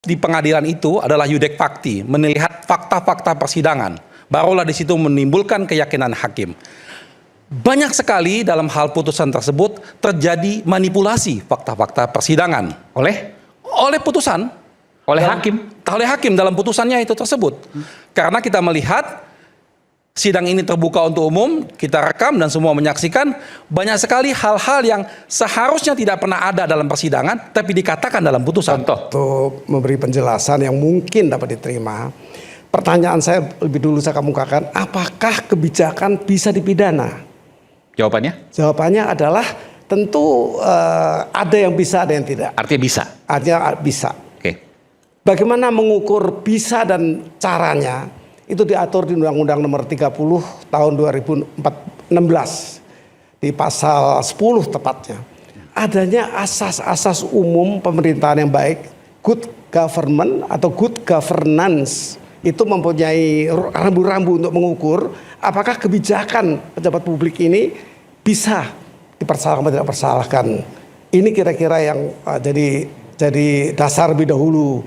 di pengadilan itu adalah yudek fakti, melihat fakta-fakta persidangan. Barulah di situ menimbulkan keyakinan hakim. Banyak sekali dalam hal putusan tersebut terjadi manipulasi fakta-fakta persidangan oleh putusan, oleh hakim dalam putusannya itu tersebut. Karena kita melihat sidang ini terbuka untuk umum, kita rekam dan semua menyaksikan, banyak sekali hal-hal yang seharusnya tidak pernah ada dalam persidangan tapi dikatakan dalam putusan. Untuk memberi penjelasan yang mungkin dapat diterima, pertanyaan saya lebih dulu saya kemukakan, apakah kebijakan bisa dipidana? Jawabannya adalah tentu ada yang bisa, ada yang tidak. Artinya bisa? Artinya bisa. Oke. Bagaimana mengukur bisa dan caranya, itu diatur di Undang-Undang Nomor 30 Tahun 2016 di pasal 10 tepatnya. Adanya asas-asas umum pemerintahan yang baik, good government atau good governance, itu mempunyai rambu-rambu untuk mengukur apakah kebijakan pejabat publik ini bisa dipersalahkan atau tidak dipersalahkan. Ini kira-kira yang jadi dasar lebih dahulu.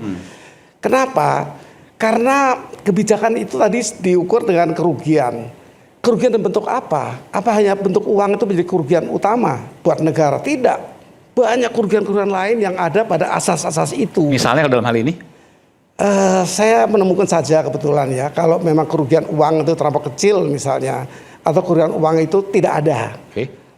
Kenapa? Karena kebijakan itu tadi diukur dengan kerugian. Kerugian dalam bentuk apa? Apa hanya bentuk uang itu menjadi kerugian utama buat negara? Tidak. Banyak kerugian-kerugian lain yang ada pada asas-asas itu. Misalnya dalam hal ini? Saya menemukan saja kebetulan ya, kalau memang kerugian uang itu terlampau kecil misalnya, atau kerugian uang itu tidak ada.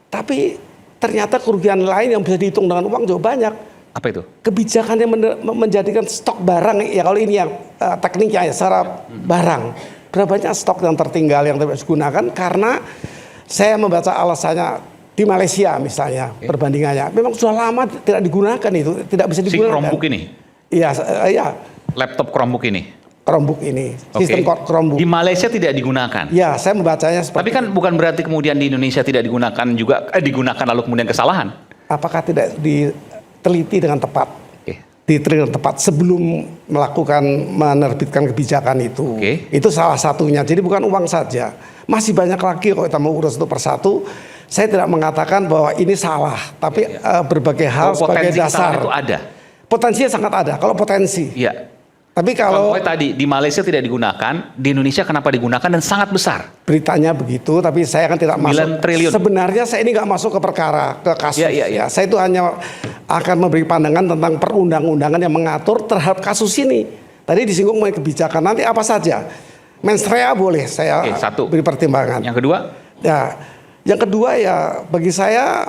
Tapi ternyata kerugian lain yang bisa dihitung dengan uang juga banyak. Apa itu? Kebijakan yang menjadikan stok barang, ya kalau ini yang tekniknya ya, secara barang. Berapa banyak stok yang tertinggal yang tidak digunakan karena saya membaca alasannya di Malaysia misalnya, perbandingannya. Memang sudah lama tidak digunakan itu, tidak bisa digunakan. Si Chromebook ini? Iya. Laptop Chromebook ini? Chromebook ini, sistem Chromebook. Di Malaysia tidak digunakan? Ya, saya membacanya seperti. Tapi kan bukan berarti kemudian di Indonesia tidak digunakan juga, digunakan lalu kemudian kesalahan? Apakah tidak diteliti dengan tepat? Diteliti dengan tepat sebelum menerbitkan kebijakan itu. Itu salah satunya. Jadi bukan uang saja. Masih banyak lagi kalau kita mau urus satu persatu. Saya tidak mengatakan bahwa ini salah, tapi berbagai hal sebagai dasar. Itu ada. Potensinya sangat ada. Kalau potensi. Iya. Tapi kalau tadi di Malaysia tidak digunakan, di Indonesia kenapa digunakan dan sangat besar? Beritanya begitu, tapi saya kan tidak 9 masuk. triliun. Sebenarnya saya ini nggak masuk ke perkara, ke kasus. Ya, saya itu hanya akan memberi pandangan tentang perundang-undangan yang mengatur terhadap kasus ini. Tadi disinggung mengenai kebijakan, nanti apa saja. Mens rea boleh saya beri pertimbangan. Yang kedua? Ya, yang kedua ya bagi saya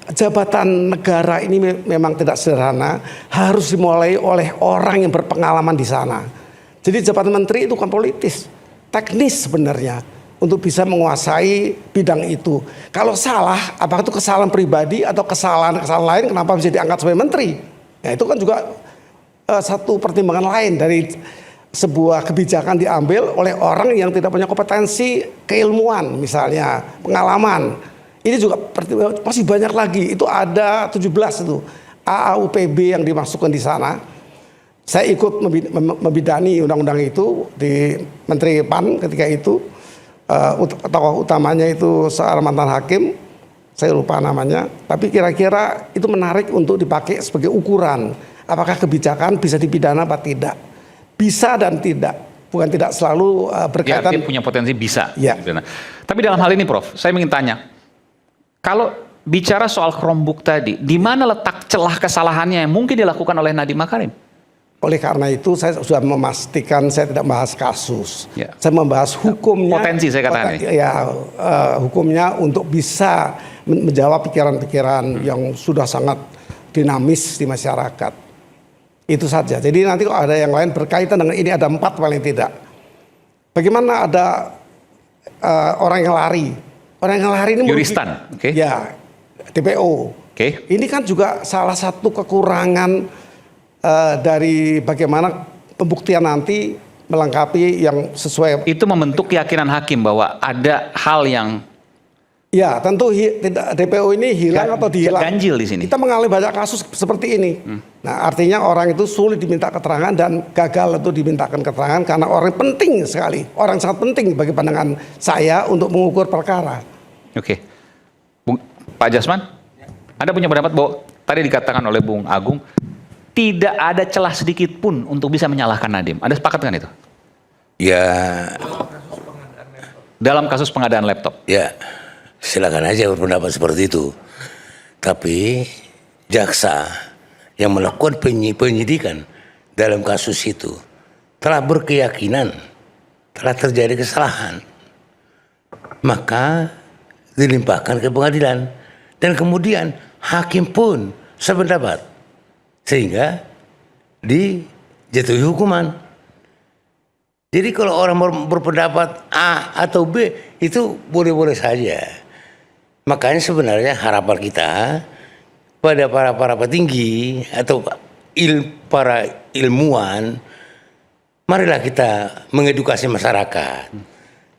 jabatan negara ini memang tidak sederhana, harus dimulai oleh orang yang berpengalaman di sana. Jadi jabatan menteri itu kan politis, teknis sebenarnya untuk bisa menguasai bidang itu. Kalau salah, apakah itu kesalahan pribadi atau kesalahan lain, kenapa bisa diangkat sebagai menteri? Ya itu kan juga satu pertimbangan lain dari sebuah kebijakan diambil oleh orang yang tidak punya kompetensi keilmuan, misalnya pengalaman. Ini juga masih banyak lagi. Itu ada 17 itu AAUPB yang dimasukkan di sana. Saya ikut membidani undang-undang itu di Menteri PAN ketika itu. Tokoh utamanya itu seorang mantan hakim, saya lupa namanya. Tapi kira-kira itu menarik untuk dipakai sebagai ukuran. Apakah kebijakan bisa dipidana apa tidak? Bisa dan tidak. Bukan tidak selalu berkaitan. Dia punya potensi bisa. Ya. Tapi dalam hal ini Prof, saya ingin tanya. Kalau bicara soal Chromebook tadi, di mana letak celah kesalahannya yang mungkin dilakukan oleh Nadiem Makarim? Oleh karena itu saya sudah memastikan saya tidak membahas kasus. Saya membahas hukumnya. Potensi saya katakan. Hukumnya untuk bisa menjawab pikiran-pikiran yang sudah sangat dinamis di masyarakat. Itu saja. Jadi nanti kalau ada yang lain berkaitan dengan ini, ada 4 paling tidak. Bagaimana ada orang yang lari? Orang yang lari ini Yuristan, ya DPO. Ini kan juga salah satu kekurangan dari bagaimana pembuktian nanti melengkapi yang sesuai. Itu membentuk keyakinan hakim bahwa ada hal yang ya tentu DPO ini hilang atau dihilangkan. Ganjil di sini. Kita mengalami banyak kasus seperti ini. Nah artinya orang itu sulit diminta keterangan dan gagal untuk dimintakan keterangan karena orang penting sekali, orang sangat penting bagi pandangan saya untuk mengukur perkara. Pak Jasman, Anda punya pendapat bahwa tadi dikatakan oleh Bung Agung, tidak ada celah sedikit pun untuk bisa menyalahkan Nadiem. Anda sepakat dengan itu? Ya, Dalam kasus pengadaan laptop. ya silakan aja berpendapat seperti itu. Tapi jaksa yang melakukan penyidikan dalam kasus itu telah berkeyakinan telah terjadi kesalahan, maka dilimpahkan ke pengadilan dan kemudian hakim pun sependapat sehingga dijatuhi hukuman. Jadi kalau orang berpendapat A atau B itu boleh-boleh saja. Makanya sebenarnya harapan kita pada para petinggi atau para ilmuwan, marilah kita mengedukasi masyarakat.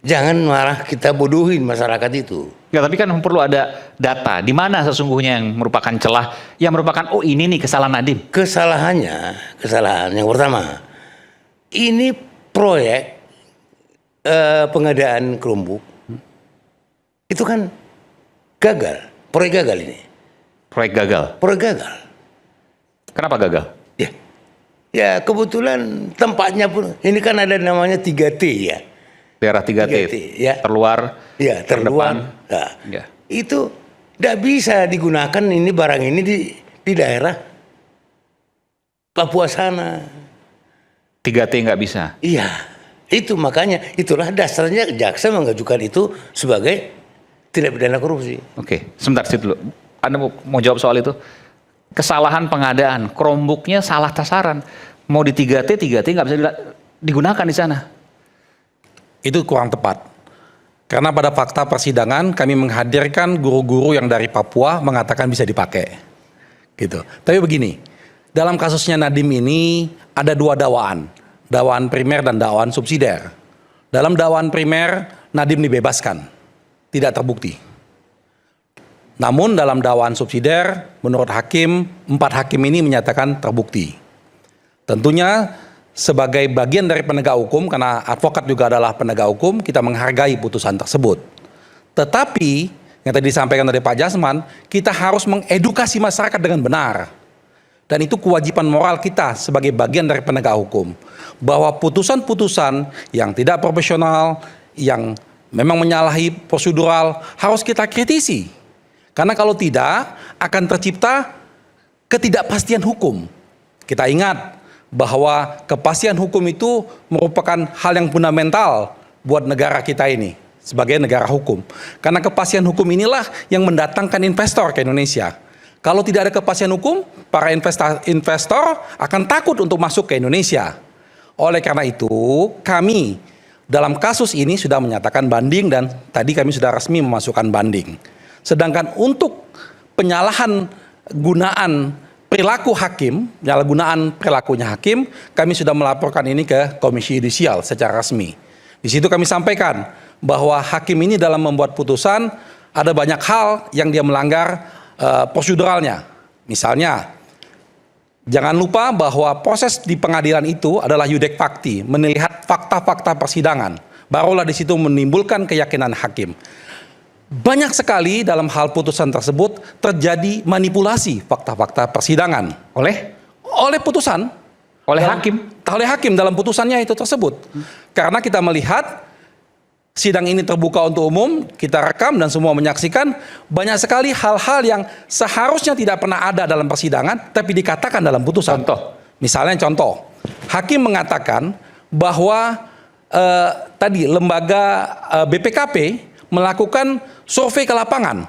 Jangan malah kita bodohin masyarakat itu. Ya, tapi kan perlu ada data di mana sesungguhnya yang merupakan celah, yang merupakan oh ini nih kesalahan Nadiem. Kesalahan yang pertama, ini proyek pengadaan Chromebook itu kan gagal, proyek gagal ini. Proyek gagal. Proyek gagal. Kenapa gagal? Ya kebetulan tempatnya pun ini kan ada namanya 3T ya. Daerah 3T, 3T, ya. terluar, Ya, terluar. Nah, Ya. itu tidak bisa digunakan ini barang ini di daerah Papua sana. 3T nggak bisa. Iya, itu makanya itulah dasarnya jaksa mengajukan itu sebagai tindak pidana korupsi. Oke, sebentar situ dulu. Anda mau jawab soal itu? Kesalahan pengadaan, Chromebooknya salah sasaran. Mau di 3T nggak bisa digunakan di sana. Itu kurang tepat. Karena pada fakta persidangan kami menghadirkan guru-guru yang dari Papua mengatakan bisa dipakai. Gitu. Tapi begini, dalam kasusnya Nadiem ini ada dua dakwaan. Dakwaan primer dan dakwaan subsidiar. Dalam dakwaan primer Nadiem dibebaskan. Tidak terbukti. Namun dalam dakwaan subsidiar menurut hakim, 4 hakim ini menyatakan terbukti. Tentunya sebagai bagian dari penegak hukum, karena advokat juga adalah penegak hukum, kita menghargai putusan tersebut. Tetapi yang tadi disampaikan oleh Pak Jasman, kita harus mengedukasi masyarakat dengan benar. Dan itu kewajiban moral kita sebagai bagian dari penegak hukum. Bahwa putusan-putusan yang tidak profesional, yang memang menyalahi prosedural, harus kita kritisi. Karena kalau tidak, akan tercipta ketidakpastian hukum. Kita ingat bahwa kepastian hukum itu merupakan hal yang fundamental buat negara kita ini sebagai negara hukum. Karena kepastian hukum inilah yang mendatangkan investor ke Indonesia. Kalau tidak ada kepastian hukum, para investor akan takut untuk masuk ke Indonesia. Oleh karena itu, kami dalam kasus ini sudah menyatakan banding dan tadi kami sudah resmi memasukkan banding. Sedangkan untuk penyalahan gunaan perilaku hakim, penyalahgunaan perilakunya hakim, kami sudah melaporkan ini ke Komisi Yudisial secara resmi. Di situ kami sampaikan bahwa hakim ini dalam membuat putusan ada banyak hal yang dia melanggar proseduralnya. Misalnya, jangan lupa bahwa proses di pengadilan itu adalah yudek fakti, melihat fakta-fakta persidangan. Barulah di situ menimbulkan keyakinan hakim. Banyak sekali dalam hal putusan tersebut terjadi manipulasi fakta-fakta persidangan oleh putusan, oleh hakim dalam putusannya itu tersebut. Karena kita melihat sidang ini terbuka untuk umum, kita rekam dan semua menyaksikan, banyak sekali hal-hal yang seharusnya tidak pernah ada dalam persidangan tapi dikatakan dalam putusan. Misalnya contoh, hakim mengatakan bahwa tadi lembaga BPKP melakukan survei ke lapangan.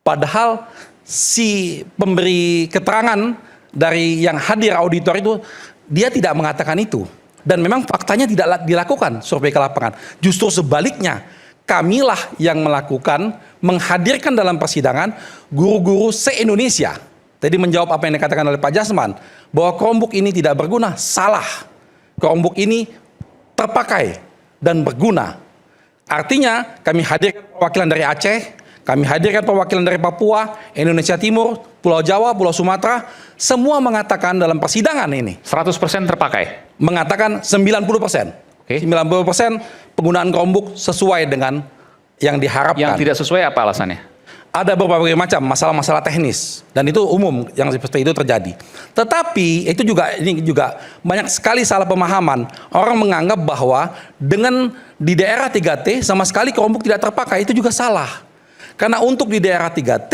Padahal si pemberi keterangan dari yang hadir auditor itu, dia tidak mengatakan itu. Dan memang faktanya tidak dilakukan survei ke lapangan. Justru sebaliknya, kamilah yang melakukan, menghadirkan dalam persidangan guru-guru se-Indonesia. Tadi menjawab apa yang dikatakan oleh Pak Jasman, bahwa Chromebook ini tidak berguna, salah. Chromebook ini terpakai dan berguna. Artinya kami hadirkan perwakilan dari Aceh, kami hadirkan perwakilan dari Papua, Indonesia Timur, Pulau Jawa, Pulau Sumatera, semua mengatakan dalam persidangan ini 100% terpakai? Mengatakan 90%. 90% penggunaan Chromebook sesuai dengan yang diharapkan. Yang tidak sesuai apa alasannya? ada berbagai macam masalah-masalah teknis dan itu umum yang seperti itu terjadi. Tetapi ini juga banyak sekali salah pemahaman. Orang menganggap bahwa dengan di daerah 3T sama sekali Chromebook tidak terpakai, itu juga salah. Karena untuk di daerah 3T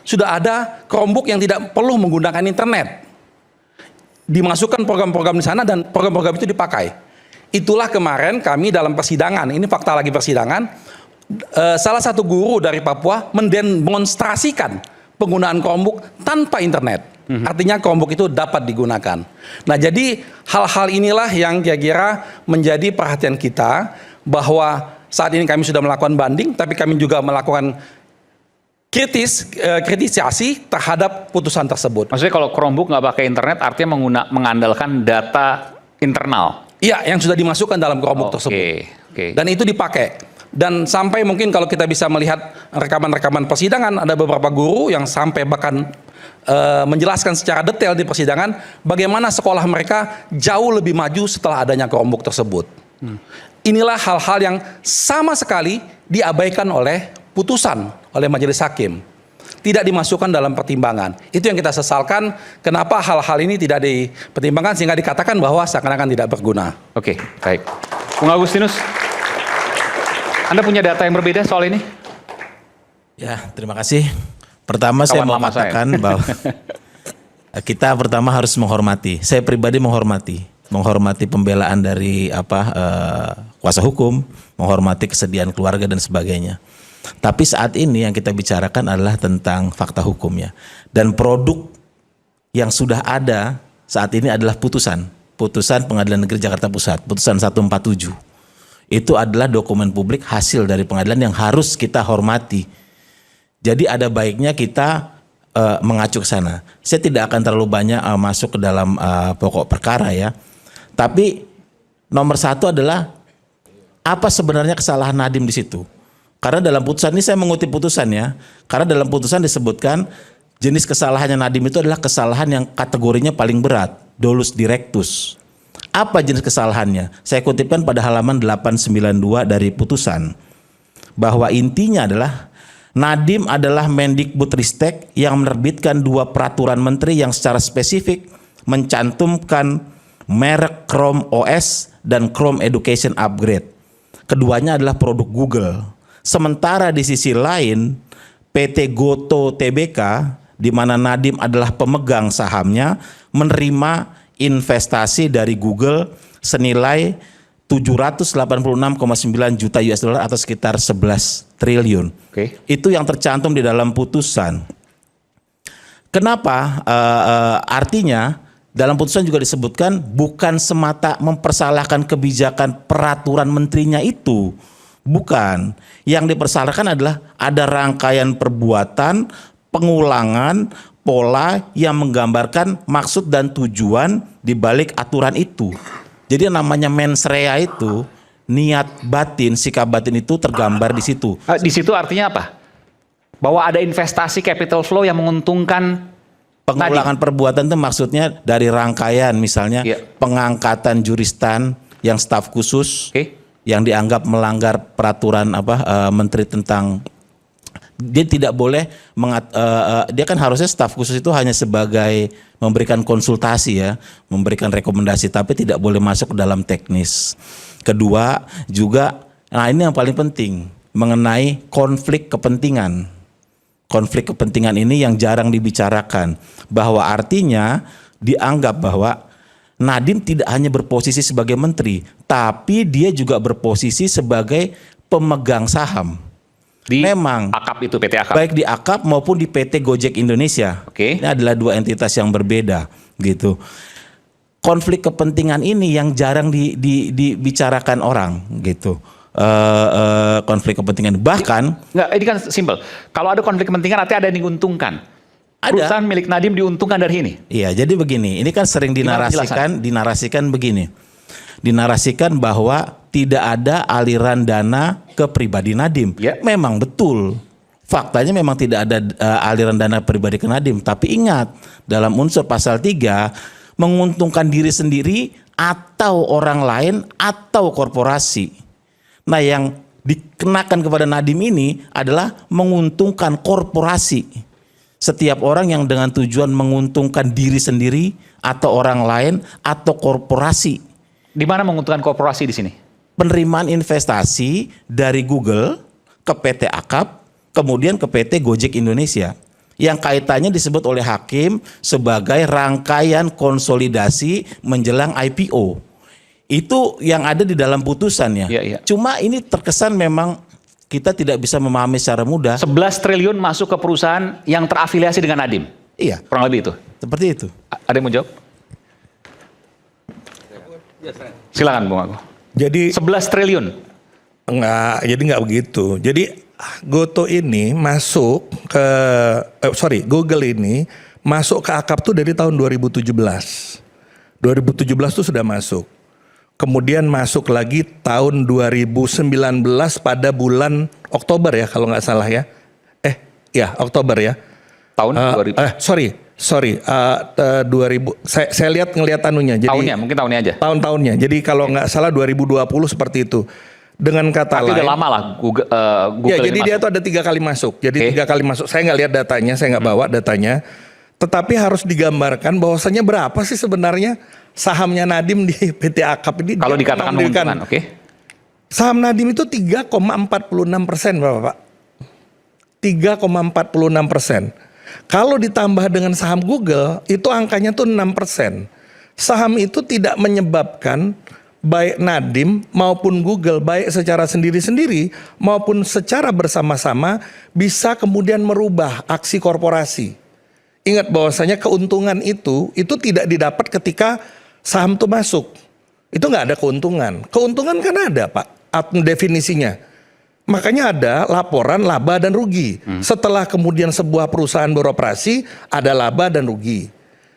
sudah ada Chromebook yang tidak perlu menggunakan internet. Dimasukkan program-program di sana dan program-program itu dipakai. Itulah kemarin kami dalam persidangan, ini fakta lagi persidangan, salah satu guru dari Papua mendemonstrasikan penggunaan Chromebook tanpa internet. Artinya Chromebook itu dapat digunakan. Nah, jadi hal-hal inilah yang kira-kira menjadi perhatian kita, bahwa saat ini kami sudah melakukan banding, tapi kami juga melakukan kritisasi terhadap putusan tersebut. Maksudnya kalau Chromebook nggak pakai internet artinya mengandalkan data internal. Iya, yang sudah dimasukkan dalam Chromebook tersebut. Oke. Dan itu dipakai. Dan sampai mungkin kalau kita bisa melihat rekaman-rekaman persidangan, ada beberapa guru yang sampai bahkan menjelaskan secara detail di persidangan bagaimana sekolah mereka jauh lebih maju setelah adanya Chromebook tersebut. Inilah hal-hal yang sama sekali diabaikan oleh putusan oleh majelis hakim, tidak dimasukkan dalam pertimbangan. Itu yang kita sesalkan, kenapa hal-hal ini tidak dipertimbangkan sehingga dikatakan bahwa seakan-akan tidak berguna. Oke, baik. Bung Agustinus, Anda punya data yang berbeda soal ini? Ya, terima kasih. Pertama saya mau katakan bahwa kita pertama harus menghormati. Saya pribadi menghormati pembelaan dari kuasa hukum, menghormati kesediaan keluarga dan sebagainya. Tapi saat ini yang kita bicarakan adalah tentang fakta hukumnya. Dan produk yang sudah ada saat ini adalah putusan Pengadilan Negeri Jakarta Pusat, putusan 147. Itu adalah dokumen publik hasil dari pengadilan yang harus kita hormati. Jadi ada baiknya kita mengacu ke sana. Saya tidak akan terlalu banyak masuk ke dalam pokok perkara ya. Tapi nomor satu adalah apa sebenarnya kesalahan Nadiem di situ. Karena dalam putusan ini saya mengutip putusan ya. Karena dalam putusan disebutkan jenis kesalahannya Nadiem itu adalah kesalahan yang kategorinya paling berat, dolus directus. Apa jenis kesalahannya? Saya kutipkan pada halaman 892 dari putusan. Bahwa intinya adalah Nadiem adalah Mendikbudristek yang menerbitkan 2 peraturan menteri yang secara spesifik mencantumkan merek Chrome OS dan Chrome Education Upgrade. Keduanya adalah produk Google. Sementara di sisi lain PT Goto Tbk di mana Nadiem adalah pemegang sahamnya menerima investasi dari Google senilai 786,9 juta US dollar atau sekitar 11 triliun. Oke. Itu yang tercantum di dalam putusan. Kenapa? Artinya dalam putusan juga disebutkan bukan semata mempersalahkan kebijakan peraturan menterinya itu. Bukan. Yang dipersalahkan adalah ada rangkaian perbuatan, pengulangan, pola yang menggambarkan maksud dan tujuan di balik aturan itu. Jadi namanya mens rea itu, niat batin, sikap batin itu tergambar di situ. Di situ artinya apa? Bahwa ada investasi capital flow yang menguntungkan pengulangan perbuatan itu maksudnya dari rangkaian misalnya pengangkatan juristan yang staf khusus yang dianggap melanggar peraturan menteri tentang dia tidak boleh dia kan harusnya staf khusus itu hanya sebagai memberikan konsultasi ya, memberikan rekomendasi tapi tidak boleh masuk ke dalam teknis. Kedua juga, nah ini yang paling penting mengenai konflik kepentingan. Konflik kepentingan ini yang jarang dibicarakan bahwa artinya dianggap bahwa Nadiem tidak hanya berposisi sebagai menteri, tapi dia juga berposisi sebagai pemegang saham. Di Memang AKAP itu PT AKAP. Baik di AKAP maupun di PT Gojek Indonesia. Oke. Ini adalah 2 entitas yang berbeda gitu. Konflik kepentingan ini yang jarang dibicarakan orang gitu. Konflik kepentingan bahkan Enggak, ini kan simpel. Kalau ada konflik kepentingan artinya ada yang diuntungkan. Ada. Perusahaan milik Nadiem diuntungkan dari ini. Iya, jadi begini, ini kan sering dinarasikan begini. Dinarasikan bahwa tidak ada aliran dana ke pribadi Nadiem. Ya. Memang betul. Faktanya memang tidak ada aliran dana pribadi ke Nadiem, tapi ingat, dalam unsur pasal 3 menguntungkan diri sendiri atau orang lain atau korporasi. Nah, yang dikenakan kepada Nadiem ini adalah menguntungkan korporasi. Setiap orang yang dengan tujuan menguntungkan diri sendiri atau orang lain atau korporasi. Di mana menguntungkan korporasi di sini? Penerimaan investasi dari Google ke PT Akap, kemudian ke PT Gojek Indonesia. Yang kaitannya disebut oleh hakim sebagai rangkaian konsolidasi menjelang IPO. Itu yang ada di dalam putusannya. Iya, iya. Cuma ini terkesan memang kita tidak bisa memahami secara mudah. 11 triliun masuk ke perusahaan yang terafiliasi dengan Nadiem. Iya, Kurang lebih itu. seperti itu. Ada yang mau jawab? Silakan Bung Agus. Jadi 11 triliun. nggak begitu. Jadi Goto ini masuk ke Google ini masuk ke Akap tuh dari tahun 2017. 2017 tuh sudah masuk. Kemudian masuk lagi tahun 2019 pada bulan Oktober ya kalau nggak salah ya. Oktober ya. Tahun 2000. 2000. Saya ngelihat anunya. Jadi Tahunnya, mungkin tahunnya aja. tahun-tahunnya. Jadi kalau nggak salah 2020 seperti itu. Dengan kata Tapi lain. udah lama lah Google Ya, ini jadi dia masuk. tuh ada 3 kali masuk. Jadi Oke. 3 kali masuk. Saya nggak lihat datanya, saya nggak bawa datanya. Tetapi harus digambarkan bahwasanya berapa sih sebenarnya sahamnya Nadiem di PT Akap ini. Kalau Dia dikatakan mengambilkan menguntungkan, oke. Saham Nadiem itu 3,46% Bapak Pak. 3,46%. Kalau ditambah dengan saham Google, itu angkanya tuh 6%. Saham itu tidak menyebabkan baik Nadiem maupun Google, baik secara sendiri-sendiri maupun secara bersama-sama bisa kemudian merubah aksi korporasi. Ingat bahwasanya keuntungan itu tidak didapat ketika saham itu masuk. Itu nggak ada keuntungan. Keuntungan kan ada Pak, definisinya. Makanya ada laporan laba dan rugi. Setelah kemudian sebuah perusahaan beroperasi, ada laba dan rugi.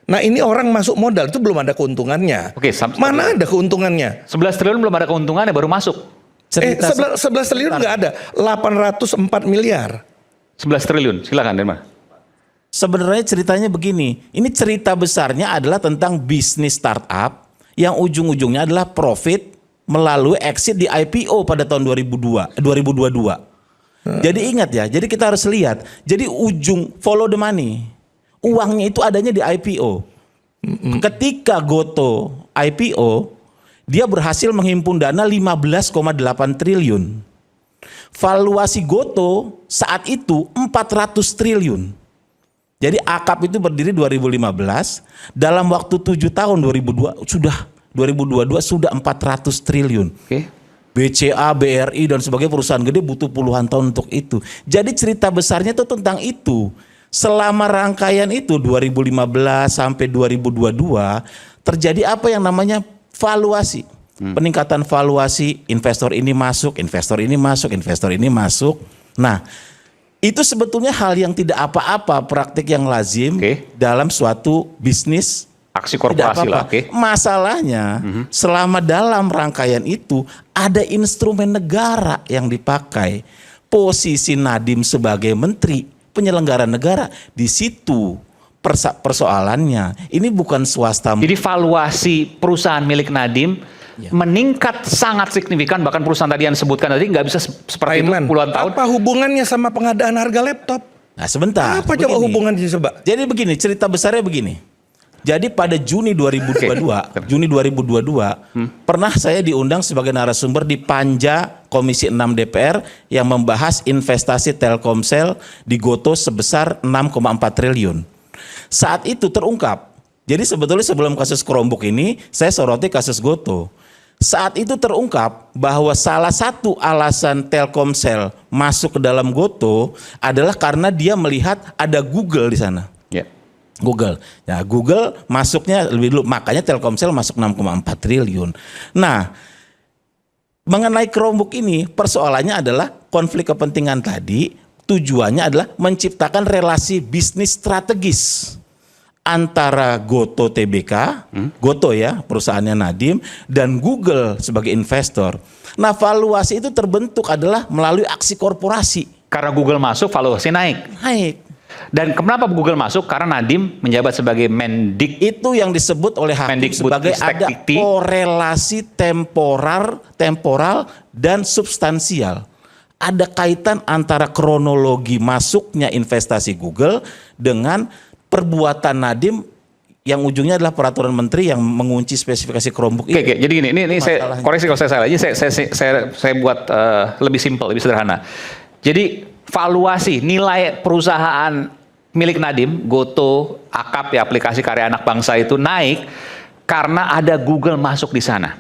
Nah ini orang masuk modal itu belum ada keuntungannya. Oke, Mana ada keuntungannya? 11 triliun belum ada keuntungannya, baru masuk. 11 triliun nggak ada. 804 miliar. 11 triliun, silakan Denmar. Sebenarnya ceritanya begini, ini cerita besarnya adalah tentang bisnis startup yang ujung-ujungnya adalah profit melalui exit di IPO pada tahun 2022. Jadi ingat ya, jadi kita harus lihat, jadi ujung follow the money. Uangnya itu adanya di IPO. Ketika Goto IPO, dia berhasil menghimpun dana 15,8 triliun. Valuasi Goto saat itu 400 triliun. Jadi Akap itu berdiri 2015, dalam waktu 7 tahun 2022 sudah 400 triliun. Oke. BCA, BRI dan sebagai perusahaan gede butuh puluhan tahun untuk itu. Jadi cerita besarnya itu tentang itu. Selama rangkaian itu 2015 sampai 2022 terjadi apa yang namanya valuasi. Peningkatan valuasi, investor ini masuk, investor ini masuk, investor ini masuk. Nah, itu sebetulnya hal yang tidak apa-apa, praktik yang lazim dalam suatu bisnis. Aksi korporasi lah, oke. Masalahnya selama dalam rangkaian itu ada instrumen negara yang dipakai. Posisi Nadiem sebagai menteri penyelenggara negara di situ persoalannya. Ini bukan swasta. Jadi valuasi perusahaan milik Nadiem meningkat sangat signifikan, bahkan perusahaan tadi yang sebutkan tadi nggak bisa seperti itu Aiman, puluhan tahun. apa hubungannya sama pengadaan harga laptop? Nah sebentar. Apa coba begini. hubungannya coba? Jadi begini, cerita besarnya begini. Jadi pada Juni 2022, pernah saya diundang sebagai narasumber di Panja Komisi 6 DPR yang membahas investasi Telkomsel di Goto sebesar 6,4 triliun. Saat itu terungkap. Jadi sebetulnya sebelum kasus Chromebook ini, saya soroti kasus Goto. Saat itu terungkap bahwa salah satu alasan Telkomsel masuk ke dalam Goto adalah karena dia melihat ada Google di sana. Ya. Google. Ya, Google masuknya lebih dulu, makanya Telkomsel masuk 6,4 triliun. Nah, mengenai Chromebook ini persoalannya adalah konflik kepentingan tadi, tujuannya adalah menciptakan relasi bisnis strategis antara Goto TBK, Goto ya, perusahaannya Nadiem, dan Google sebagai investor. Nah, valuasi itu terbentuk adalah melalui aksi korporasi. Karena Google masuk, valuasi naik. Naik. Dan kenapa Google masuk? Karena Nadiem menjabat sebagai Mendik. Itu yang disebut oleh hakim Mendikbud sebagai Ristek ada Dikti. korelasi temporal dan substansial. ada kaitan antara kronologi masuknya investasi Google dengan perbuatan Nadiem yang ujungnya adalah peraturan menteri yang mengunci spesifikasi Chromebook itu. Oke, jadi gini, ini saya koreksi kalau saya salah. Ini saya buat lebih simpel, lebih sederhana. Jadi valuasi nilai perusahaan milik Nadiem, Goto, Akap ya aplikasi karya anak bangsa itu naik karena ada Google masuk di sana.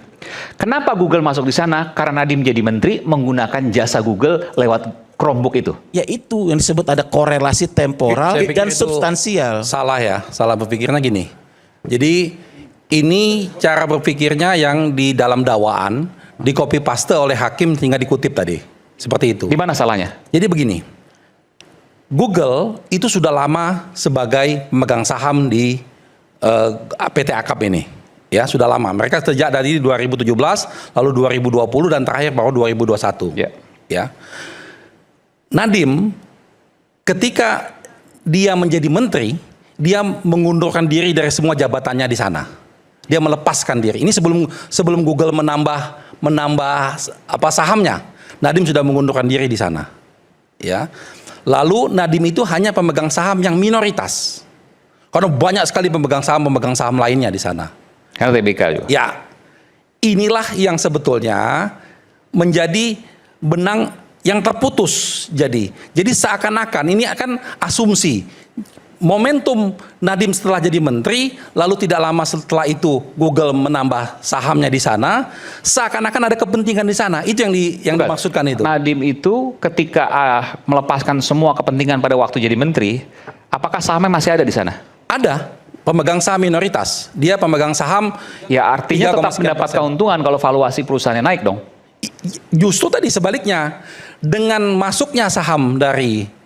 Kenapa Google masuk di sana? Karena Nadiem jadi menteri menggunakan jasa Google lewat Chromebook itu. Ya itu yang disebut ada korelasi temporal Saya pikir dan itu substansial. Salah ya, salah berpikirnya gini. Jadi ini cara berpikirnya yang di dalam dakwaan di copy paste oleh hakim sehingga dikutip tadi. Seperti itu. Di mana salahnya? Jadi begini. Google itu sudah lama sebagai pemegang saham di PT Akap ini. Ya, sudah lama. Mereka sejak dari 2017, lalu 2020 dan terakhir baru 2021. Ya. Ya. Nadiem ketika dia menjadi menteri, dia mengundurkan diri dari semua jabatannya di sana. Dia melepaskan diri. Ini sebelum Google menambah apa sahamnya. Nadiem sudah mengundurkan diri di sana. Ya. Lalu Nadiem itu hanya pemegang saham yang minoritas. Karena banyak sekali pemegang saham lainnya di sana. Karena TBK juga. Ya. Inilah yang sebetulnya menjadi benang yang terputus. Jadi seakan-akan ini akan asumsi momentum Nadiem setelah jadi menteri, lalu tidak lama setelah itu Google menambah sahamnya di sana, seakan-akan ada kepentingan di sana. Itu yang dimaksudkan itu. Nadiem itu ketika melepaskan semua kepentingan pada waktu jadi menteri, apakah sahamnya masih ada di sana? Ada pemegang saham minoritas. Dia pemegang saham. Ya artinya 3, tetap mendapat keuntungan kalau valuasi perusahaannya naik dong. Justru tadi sebaliknya, dengan masuknya saham dari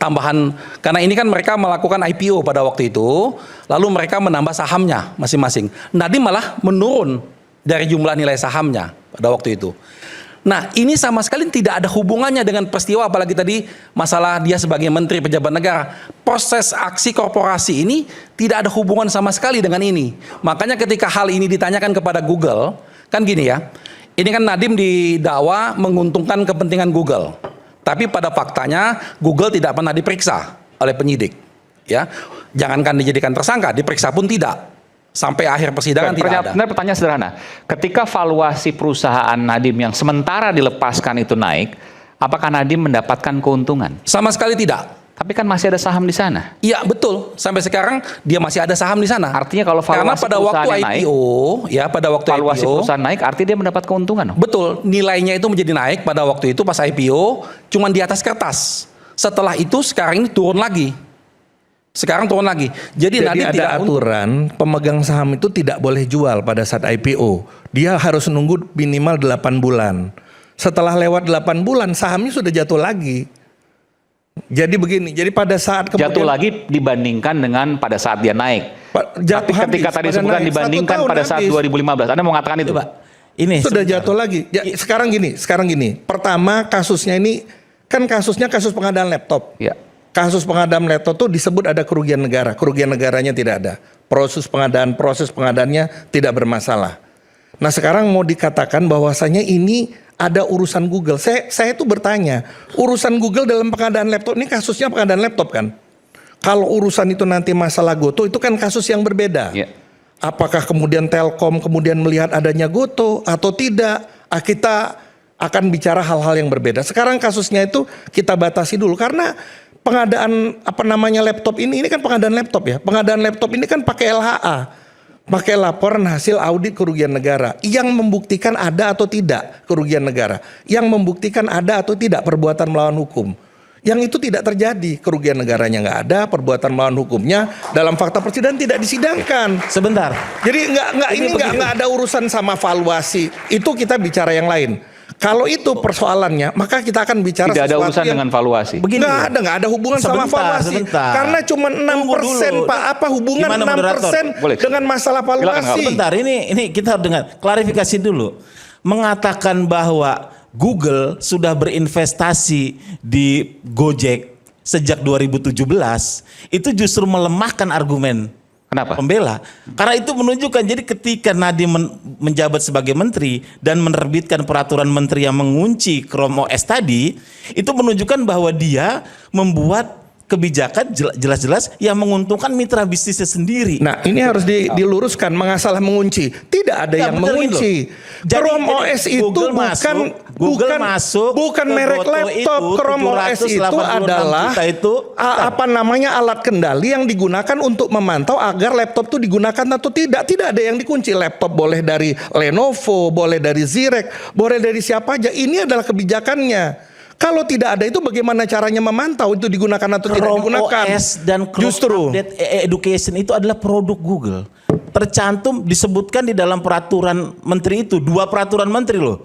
tambahan, karena ini kan mereka melakukan IPO pada waktu itu, lalu mereka menambah sahamnya masing-masing. Nadiem malah menurun dari jumlah nilai sahamnya pada waktu itu. Nah, ini sama sekali tidak ada hubungannya dengan peristiwa, apalagi tadi masalah dia sebagai menteri pejabat negara. Proses aksi korporasi ini tidak ada hubungan sama sekali dengan ini. Makanya ketika hal ini ditanyakan kepada Google, kan gini ya, ini kan Nadiem didakwa menguntungkan kepentingan Google. Tapi pada faktanya Google tidak pernah diperiksa oleh penyidik. Ya, jangankan dijadikan tersangka, diperiksa pun tidak. Sampai akhir persidangan tidak ada. Pertanyaan sederhana, ketika valuasi perusahaan Nadiem yang sementara dilepaskan itu naik, apakah Nadiem mendapatkan keuntungan? Sama sekali tidak. Tapi kan masih ada saham di sana. Iya betul, sampai sekarang dia masih ada saham di sana. Artinya kalau valuasi karena pada waktu naik, IPO, ya pada waktu valuasi IPO, perusahaan naik, artinya dia mendapat keuntungan. Dong? Betul, nilainya itu menjadi naik pada waktu itu pas IPO, cuman di atas kertas. Setelah itu sekarang ini turun lagi. Sekarang turun lagi. Jadi ada tidak aturan pemegang saham itu tidak boleh jual pada saat IPO. Dia harus nunggu minimal 8 bulan. Setelah lewat 8 bulan sahamnya sudah jatuh lagi. Jadi begini, jadi pada saat kemudian jatuh lagi dibandingkan dengan pada saat dia naik. Jatuh Tapi ketika tadi sebutkan dibandingkan pada saat 2015, Anda mau mengatakan itu? Pak, ini sudah sebentar. jatuh lagi. Ya, sekarang gini. Pertama kasusnya ini kan kasus pengadaan laptop. Ya. Kasus pengadaan laptop tuh disebut ada kerugian negara. Kerugian negaranya tidak ada. Proses pengadaannya tidak bermasalah. Nah sekarang mau dikatakan bahwasanya ini ada urusan Google. Saya tuh bertanya, urusan Google dalam pengadaan laptop ini kasusnya pengadaan laptop kan? Kalau urusan itu nanti masalah Goto itu kan kasus yang berbeda. Ya. Apakah kemudian Telkom kemudian melihat adanya Goto atau tidak? Kita akan bicara hal-hal yang berbeda. Sekarang kasusnya itu kita batasi dulu karena pengadaan laptop ini kan pengadaan laptop ya. Pengadaan laptop ini kan pakai LHA. Pakai laporan hasil audit kerugian negara yang membuktikan ada atau tidak kerugian negara, yang membuktikan ada atau tidak perbuatan melawan hukum. Yang itu tidak terjadi, kerugian negaranya nggak ada, perbuatan melawan hukumnya dalam fakta persidangan tidak disidangkan. Sebentar. Jadi nggak ada urusan sama valuasi. Itu kita bicara yang lain. Kalau itu persoalannya, maka kita akan bicara tidak ada sesuatu urusan yang dengan valuasi. Begini, nggak ada hubungan sama valuasi. Sebentar. Karena cuma 6%, Pak. Apa hubungan Gimana, 6% Boleh. dengan masalah valuasi? Sebentar, ini kita harus dengar klarifikasi dulu. Mengatakan bahwa Google sudah berinvestasi di Gojek sejak 2017 itu justru melemahkan argumen Kenapa? Pembela. Karena itu menunjukkan, jadi ketika Nadiem menjabat sebagai menteri dan menerbitkan peraturan menteri yang mengunci Chrome OS tadi, itu menunjukkan bahwa dia membuat kebijakan jelas-jelas yang menguntungkan mitra bisnisnya sendiri. Nah, ini harus diluruskan, masalah mengunci. Tidak ada yang betul mengunci. Jadi Chrome OS itu Google bukan merek laptop. Chrome OS itu adalah alat kendali yang digunakan untuk memantau agar laptop itu digunakan atau tidak. Tidak ada yang dikunci. Laptop boleh dari Lenovo, boleh dari Zirek, boleh dari siapa aja. Ini adalah kebijakannya. Kalau tidak ada itu bagaimana caranya memantau itu digunakan atau tidak digunakan? Chrome OS dan Chrome Update Education itu adalah produk Google. Tercantum, disebutkan di dalam peraturan menteri itu, 2 peraturan menteri loh.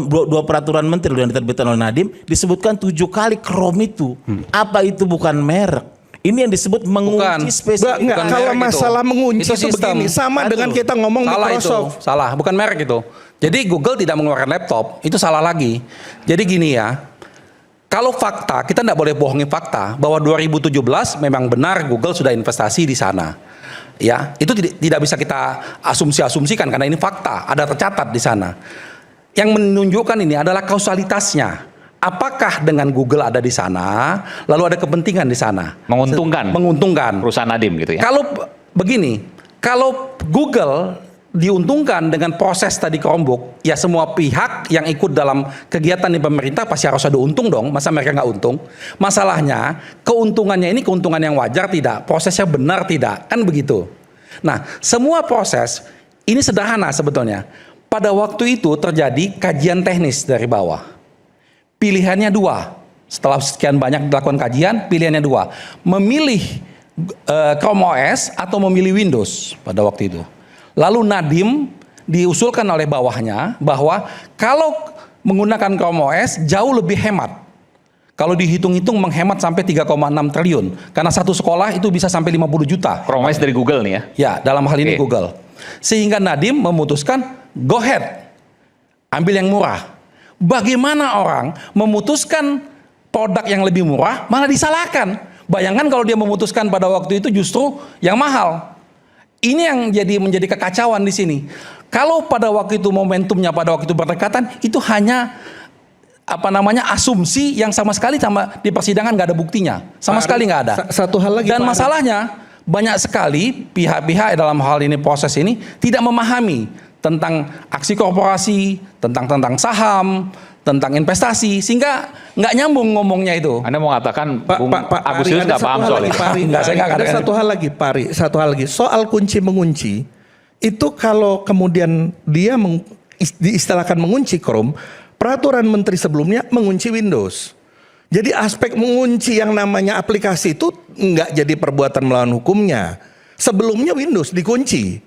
Dua peraturan menteri loh yang diterbitkan oleh Nadiem, disebutkan 7 kali Chrome itu. Apa itu bukan merek? Ini yang disebut mengunci spesifik. Enggak, kalau masalah mengunci itu begini, sama dengan kita ngomong Microsoft. Salah, bukan merek itu. Jadi Google tidak mengeluarkan laptop, itu salah lagi. Jadi gini ya, kalau fakta, kita tidak boleh bohongi fakta bahwa 2017 memang benar Google sudah investasi di sana. Ya, itu tidak bisa kita asumsi-asumsikan karena ini fakta, ada tercatat di sana. Yang menunjukkan ini adalah kausalitasnya. Apakah dengan Google ada di sana, lalu ada kepentingan di sana? Menguntungkan perusahaan Nadiem gitu ya. Kalau begini, kalau Google diuntungkan dengan proses tadi Chromebook, ya semua pihak yang ikut dalam kegiatan di pemerintah pasti harus ada untung dong. Masa mereka nggak untung? Masalahnya keuntungannya ini keuntungan yang wajar tidak? Prosesnya benar tidak? Kan begitu. Nah, semua proses ini sederhana sebetulnya. Pada waktu itu terjadi kajian teknis dari bawah. Pilihannya 2. Setelah sekian banyak dilakukan kajian, pilihannya 2. Memilih Chrome OS atau memilih Windows pada waktu itu. Lalu Nadiem diusulkan oleh bawahnya bahwa kalau menggunakan Chrome OS jauh lebih hemat. Kalau dihitung-hitung menghemat sampai 3,6 triliun. Karena satu sekolah itu bisa sampai 50 juta. Chrome OS dari Google nih ya? Ya, dalam hal ini Google. Sehingga Nadiem memutuskan, go ahead, ambil yang murah. Bagaimana orang memutuskan produk yang lebih murah malah disalahkan. Bayangkan kalau dia memutuskan pada waktu itu justru yang mahal. Ini yang menjadi kekacauan di sini. Kalau pada waktu itu momentumnya pada waktu itu berdekatan, itu hanya asumsi yang sama sekali di persidangan nggak ada buktinya, sama sekali nggak ada. Satu hal lagi. Dan masalahnya banyak sekali pihak-pihak dalam hal ini proses ini tidak memahami tentang aksi korporasi, tentang saham, tentang investasi, sehingga nggak nyambung ngomongnya itu. Anda mau mengatakan Pak Agustinus nggak paham soal itu? Ada satu hal lagi, Pari. Satu hal lagi, soal kunci mengunci itu kalau kemudian dia diistilahkan mengunci Chrome, peraturan menteri sebelumnya mengunci Windows. Jadi aspek mengunci yang namanya aplikasi itu nggak jadi perbuatan melawan hukumnya. Sebelumnya Windows dikunci,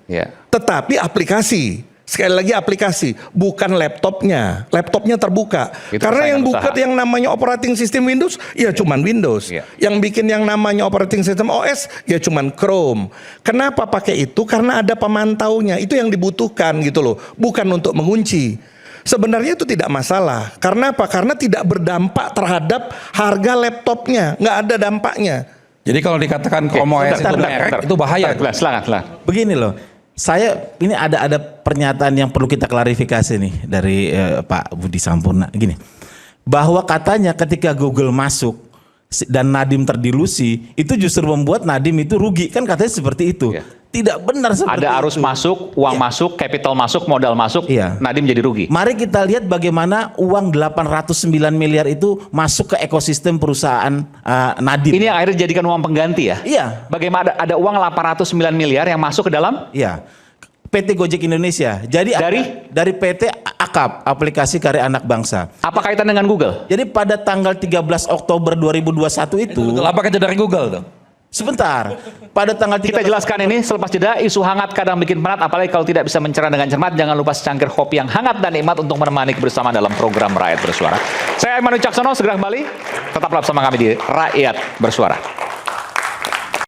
tetapi aplikasi. Sekali lagi aplikasi, bukan laptopnya. Laptopnya terbuka. Itu karena yang buka yang namanya operating system Windows, ya cuman Windows. Yang bikin yang namanya operating system OS, ya cuman Chrome. Kenapa pakai itu? Karena ada pemantaunya. Itu yang dibutuhkan gitu loh. Bukan untuk mengunci. Sebenarnya itu tidak masalah. Karena apa? Karena tidak berdampak terhadap harga laptopnya. Nggak ada dampaknya. Jadi kalau dikatakan Chrome OS itu merek, itu bahaya. Silakan. Begini loh. Ini ada pernyataan yang perlu kita klarifikasi nih dari Pak Budi Sampurna gini. Bahwa katanya ketika Google masuk dan Nadiem terdilusi, itu justru membuat Nadiem itu rugi. Kan katanya seperti itu. Tidak benar seperti itu. Ada arus masuk, uang masuk, capital masuk, modal masuk, Nadiem jadi rugi. Mari kita lihat bagaimana uang 809 miliar itu masuk ke ekosistem perusahaan Nadiem. Ini yang akhirnya dijadikan uang pengganti ya? Iya. Bagaimana ada uang 809 miliar yang masuk ke dalam? Iya. PT Gojek Indonesia. Jadi dari PT AKAP, Aplikasi Karya Anak Bangsa. Apa kaitan dengan Google? Jadi pada tanggal 13 Oktober 2021 itu Apa itu dari Google tuh? Sebentar, pada tanggal 13 kita jelaskan ini selepas jeda. Isu hangat kadang bikin penat, apalagi kalau tidak bisa mencerna dengan cermat. Jangan lupa secangkir kopi yang hangat dan nikmat untuk menemani kebersamaan dalam program Rakyat Bersuara. Saya Aiman Wicaksono, segera kembali. Tetaplah bersama kami di Rakyat Bersuara.